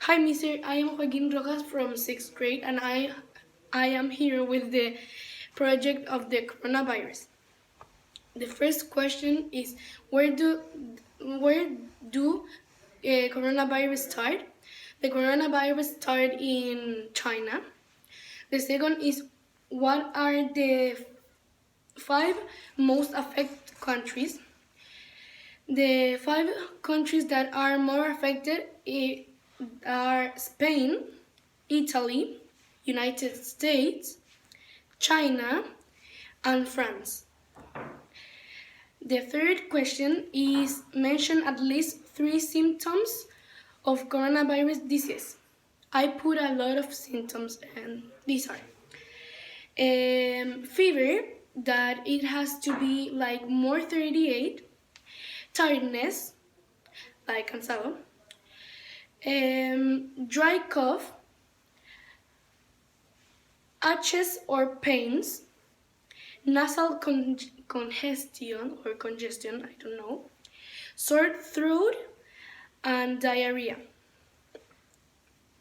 Hi, Mister. I am Joaquin Rojas from 6th grade, and I am here with the project of the coronavirus. The first question is where do coronavirus start? The coronavirus started in China. The second is what are the five most affected countries? The five countries that are more affected are Spain, Italy, United States, China, and France. The third question is mention at least 3 symptoms of coronavirus disease. I put a lot of symptoms, and these are fever, that it has to be like more 38, tiredness, like cansado, dry cough, itches or pains, nasal congestion, I don't know, sore throat, and diarrhea.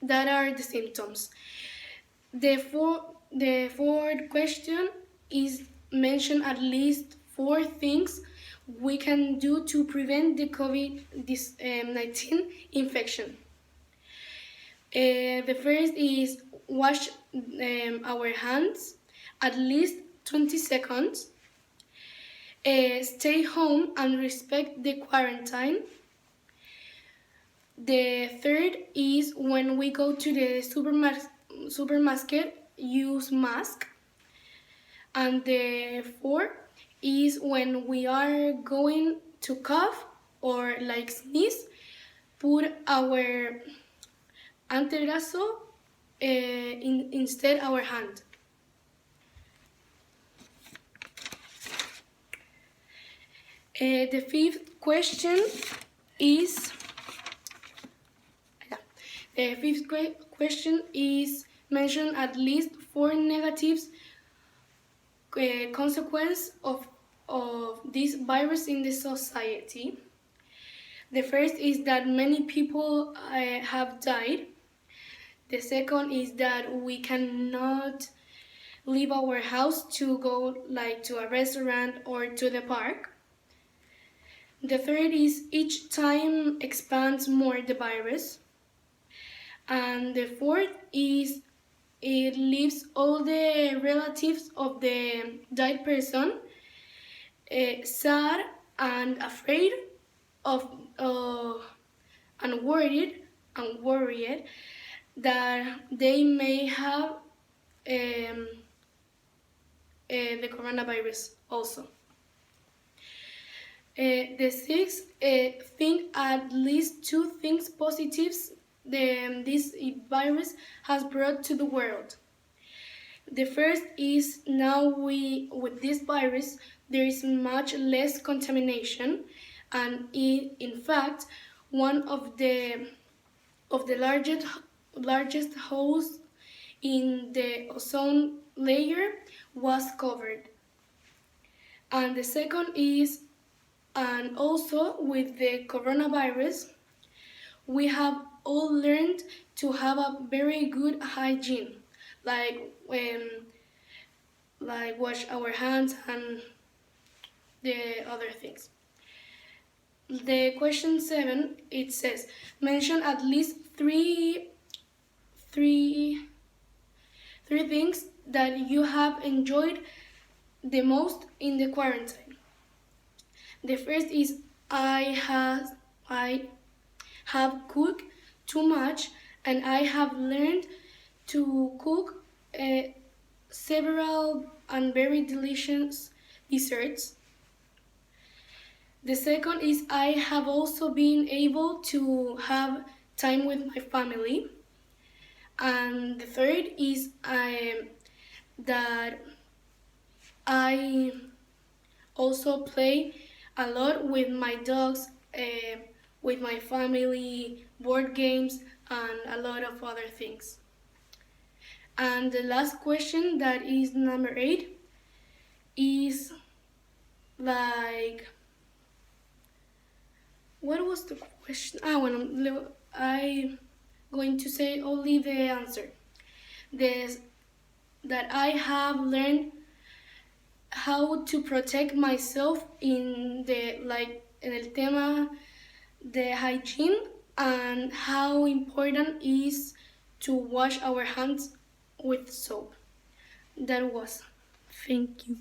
That are the symptoms. The fourth question is mention at least 4 things we can do to prevent the COVID-19 infection. The first is wash our hands at least 20 seconds. Stay home and respect the quarantine. The third is when we go to the supermarket, use mask. And the fourth is when we are going to cough or like sneeze, put our antebrazo instead our hand. The fifth question is mention at least 4 negative consequences of this virus in the society. The first is that many people have died. The second is that we cannot leave our house to go like to a restaurant or to the park. The third is each time expands more the virus. And the fourth is it leaves all the relatives of the died person sad and afraid of and worried that they may have the coronavirus also. The sixth, think at least 2 things positives this virus has brought to the world. The first is now with this virus there is much less contamination, and in fact one of the largest holes in the ozone layer was covered. And the second is, and also with the coronavirus, we have all learned to have a very good hygiene, like wash our hands and the other things. The question 7, it says mention at least three things that you have enjoyed the most in the quarantine. The first is I have cooked too much, and I have learned to cook several and very delicious desserts. The second is I have also been able to have time with my family. And the third is that I also play a lot with my dogs, with my family, board games, and a lot of other things. And the last question, that is number 8, is like, what was the question? going to say only the answer. This that I have learned how to protect myself in the like en el tema the hygiene and how important is to wash our hands with soap. That was. Thank you.